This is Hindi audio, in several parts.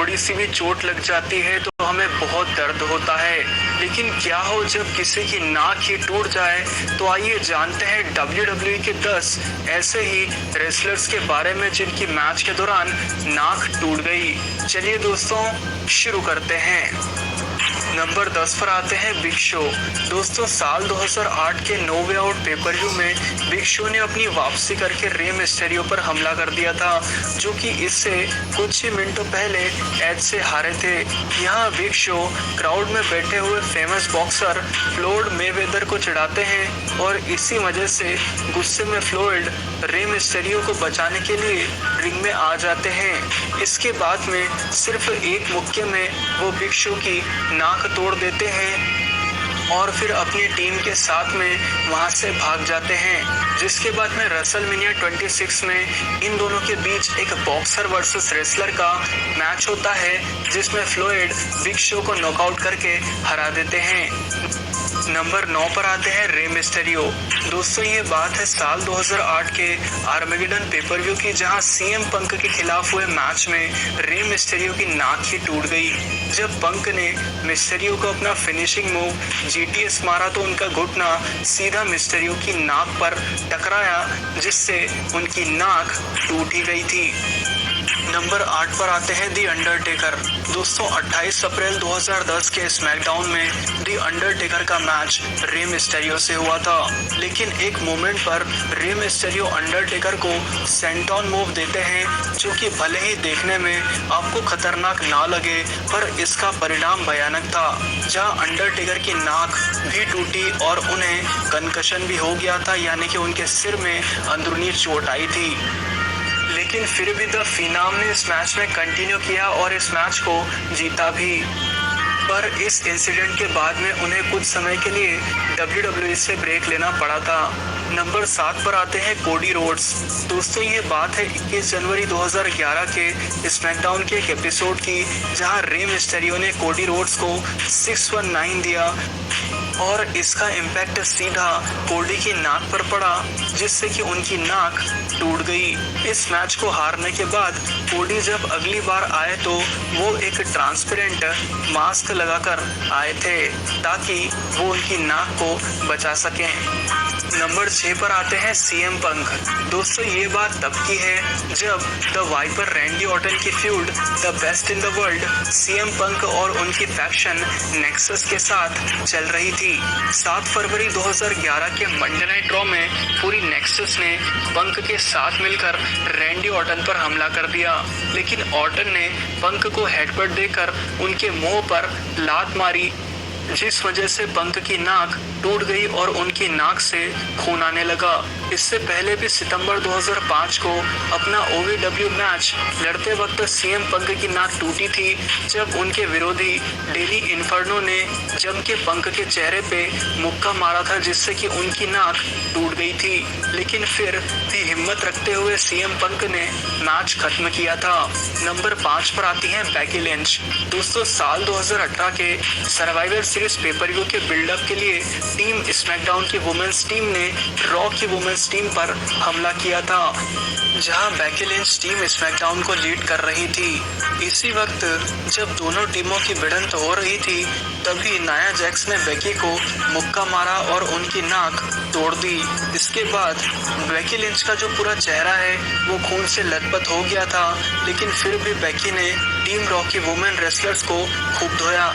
थोड़ी सी भी चोट लग जाती है तो हमें बहुत दर्द होता है, लेकिन क्या हो जब किसी की नाक ही टूट जाए। तो आइए जानते हैं WWE के 10 ऐसे ही रेसलर्स के बारे में जिनकी मैच के दौरान नाक टूट गई। चलिए दोस्तों शुरू करते हैं। नंबर 10 पर आते हैं बिग शो। दोस्तों साल 2008 के No Way Out pay per view में बिग शो ने अपनी वापसी करके रे मिस्टेरियो पर हमला कर दिया था, जो कि इससे कुछ ही मिनटों पहले एज से हारे थे। यहाँ बिग शो क्राउड में बैठे हुए फेमस बॉक्सर फ्लोयड मेवेदर को चिढ़ाते हैं और इसी वजह से गुस्से में फ्लोयड रे मिस्टेरियो को बचाने के लिए रिंग में आ जाते हैं। इसके बाद में सिर्फ एक मुक्के में वो बिग शो की नाक तोड़ देते हैं और फिर अपनी टीम के साथ में वहां से भाग जाते हैं। जिसके बाद में रेसलमेनिया 26 में इन दोनों के बीच एक बॉक्सर वर्सेस रेसलर का मैच होता है, जिसमें फ्लोयड बिग शो को नॉकआउट करके हरा देते हैं। नंबर 9 पर आते हैं रे मिस्टेरियो। दोस्तों ये बात है साल 2008 के आर्मेगेडन पेपर व्यू की, जहां सीएम पंक के खिलाफ हुए मैच में रे मिस्टेरियो की नाक ही टूट गई। जब पंक ने मिस्टेरियो को अपना फिनिशिंग मूव जीटीएस मारा तो उनका घुटना सीधा मिस्टेरियो की नाक पर टकराया, जिससे उनकी नाक टूट ही गई थी। नंबर 8 पर आते हैं दी अंडरटेकर। दोस्तों 28 अप्रैल 2010 के स्मैकडाउन में दी अंडरटेकर का मैच रे मिस्टेरियो से हुआ था, लेकिन एक मोमेंट पर रे मिस्टेरियो अंडरटेकर को सेंटॉन मूव देते हैं, जो कि भले ही देखने में आपको खतरनाक ना लगे पर इसका परिणाम भयानक था, जहां अंडरटेकर की नाक भी टूटी और उन्हें कंकशन भी हो गया था, यानी कि उनके सिर में अंदरूनी चोट आई थी। लेकिन फिर भी द फिनाम ने इस मैच में कंटिन्यू किया और इस मैच को जीता भी। पर इस इंसिडेंट के बाद में उन्हें कुछ समय के लिए WWE से ब्रेक लेना पड़ा था। नंबर 7 पर आते हैं कोडी रोड्स। दोस्तों ये बात है 21 जनवरी 2011 के स्मैकडाउन के एक एपिसोड की, जहां रे मिस्टेरियो ने कोडी रोड्स को 619 दिया और इसका इम्पैक्ट सीधा कोडी की नाक पर पड़ा, जिससे कि उनकी नाक टूट गई। इस मैच को हारने के बाद कोडी जब अगली बार आए तो वो एक ट्रांसपेरेंट मास्क लगाकर आए थे, ताकि वो उनकी नाक को बचा सकें। नंबर 6 पर आते हैं सीएम पंक। दोस्तों ये बात तब की है जब द वाइपर रैंडी ऑर्टन की feud the best in the world CM Punk और उनकी फैक्शन नेक्सस के साथ चल रही थी। 7 फरवरी 2011 के मंडे नाइट ड्रॉ में पूरी नेक्सस ने पंक के साथ मिलकर रैंडी ऑर्टन पर हमला कर दिया, लेकिन ऑर्टन ने पंक को हेडबट देकर उनके मुंह पर लात मारी, जिस वजह से पंक की नाक टूट गई और उनकी नाक से खून आने लगा। इससे पहले भी सितंबर 2005 को अपना OVW मैच लड़ते वक्त सीएम पंक की नाक टूटी थी, जब उनके विरोधी डेली इन्फर्नो ने जम के पंक के चेहरे पे मुक्का मारा था, जिससे कि उनकी नाक टूट गई थी। लेकिन फिर भी हिम्मत रखते हुए सीएम पंक ने मैच खत्म किया था। नंबर 5 पर आती है बेकी लिंच। दोस्तों साल 2018 के सर्वाइवर सीरीज पेपर व्यू के बिल्डअप के लिए टीम स्मैकडाउन की वुमेन्स टीम ने रॉ की वुमेन्स टीम पर हमला किया था, जहां बेकी लिंच टीम स्मैकडाउन को लीड कर रही थी। इसी वक्त जब दोनों टीमों की भिड़ंत हो रही थी, तभी नाया जैक्स ने बेकी को मुक्का मारा और उनकी नाक तोड़ दी। इसके बाद बेकी लिंच का जो पूरा चेहरा है वो खून से लथपथ हो गया था, लेकिन फिर भी बेकी ने टीम रॉ की वुमेन रेसलर्स को खूब धोया।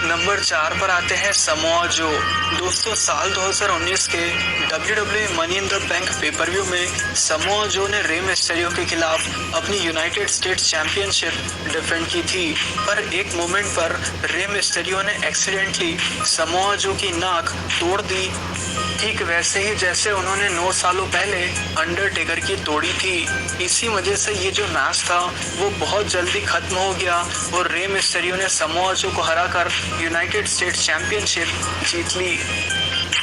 नंबर 4 पर आते हैं समोआ जो। दोस्तों साल 2019 के WWE money in the bank paper view में समोआ जो ने रे मिस्टेरियो के खिलाफ अपनी यूनाइटेड स्टेट्स चैंपियनशिप डिफेंड की थी, पर एक मोमेंट पर रे मिस्टेरियो ने एक्सीडेंटली समोआ जो की नाक तोड़ दी, ठीक वैसे ही जैसे उन्होंने 9 सालों पहले अंडरटेकर की तोड़ी थी। इसी वजह से ये जो मैच था वो बहुत जल्दी खत्म हो गया और रे मिस्टेरियो ने समोआ जो को हराकर यूनाइटेड स्टेट्स चैंपियनशिप जीत ली।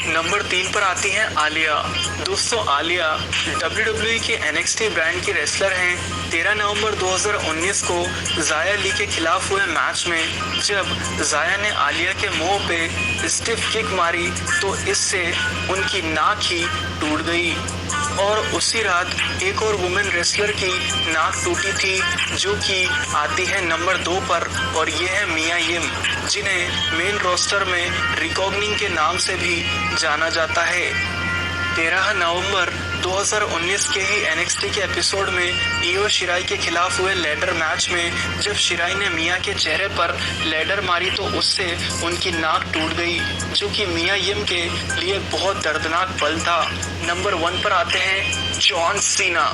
नंबर 3 पर आती हैं आलिया। दोस्तों आलिया WWE के NXT ब्रांड की रेसलर हैं। 13 नवंबर 2019 को जाया ली के खिलाफ हुए मैच में जब जाया ने आलिया के मुंह पे स्टिफ किक मारी तो इससे उनकी नाक ही टूट गई। और उसी रात एक और वुमेन रेसलर की नाक टूटी थी, जो कि आती है नंबर 2 पर, और ये है मिया यिम, जिन्हें मेन रोस्टर में रिकॉग्निंग के नाम से भी जाना जाता है। 13 नवंबर 2019 के ही NXT के एपिसोड में इयो शिराई के खिलाफ हुए लैडर मैच में जब शिराई ने मिया के चेहरे पर लैडर मारी तो उससे उनकी नाक टूट गई, जो कि मिया यिम के लिए बहुत दर्दनाक पल था। नंबर 1 पर आते हैं John Cena.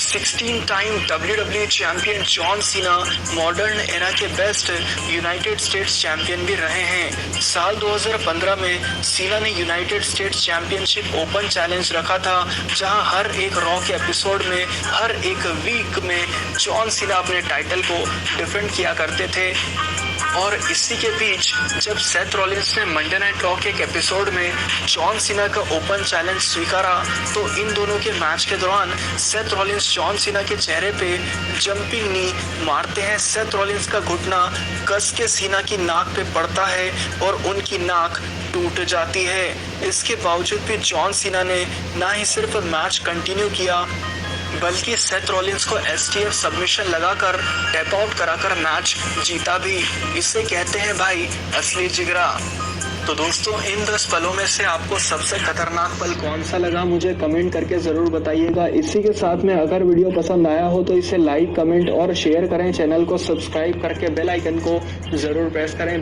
16 time WWE champion John Cena modern era के बेस्ट यूनाइटेड स्टेट्स चैंपियन भी रहे हैं। साल 2015 में सीना ने United states championship open challenge रखा था, जहां हर एक रॉ के एपिसोड में हर एक वीक में जॉन सीना अपने टाइटल को डिफेंड किया करते थे। और इसी के बीच जब सेथ रॉलिंस ने मंडे नाइट रॉ के एक एपिसोड में जॉन सीना का ओपन चैलेंज स्वीकारा, तो इन दोनों के मैच के दौरान सेथ रॉलिंस जॉन सीना के चेहरे पे जंपिंग नी मारते हैं। सेथ रॉलिंस का घुटना कस के सीना की नाक पे पड़ता है और उनकी नाक टूट जाती है। इसके बावजूद भी जॉन सीना ने ना ही सिर्फ मैच कंटिन्यू किया, बल्कि सेथ रॉलिंस को STF सबमिशन लगाकर टैप आउट कराकर मैच जीता भी। इसे कहते हैं भाई असली जिगरा। तो दोस्तों, इन 10 पलों में से आपको सबसे खतरनाक पल कौन सा लगा, मुझे कमेंट करके ज़रूर बताइएगा। इसी के साथ में अगर वीडियो पसंद आया हो तो इसे लाइक, कमेंट और शेयर करें। चैनल को सब्सक्राइब करके बेल आइकन को ज़रूर प्रेस करें।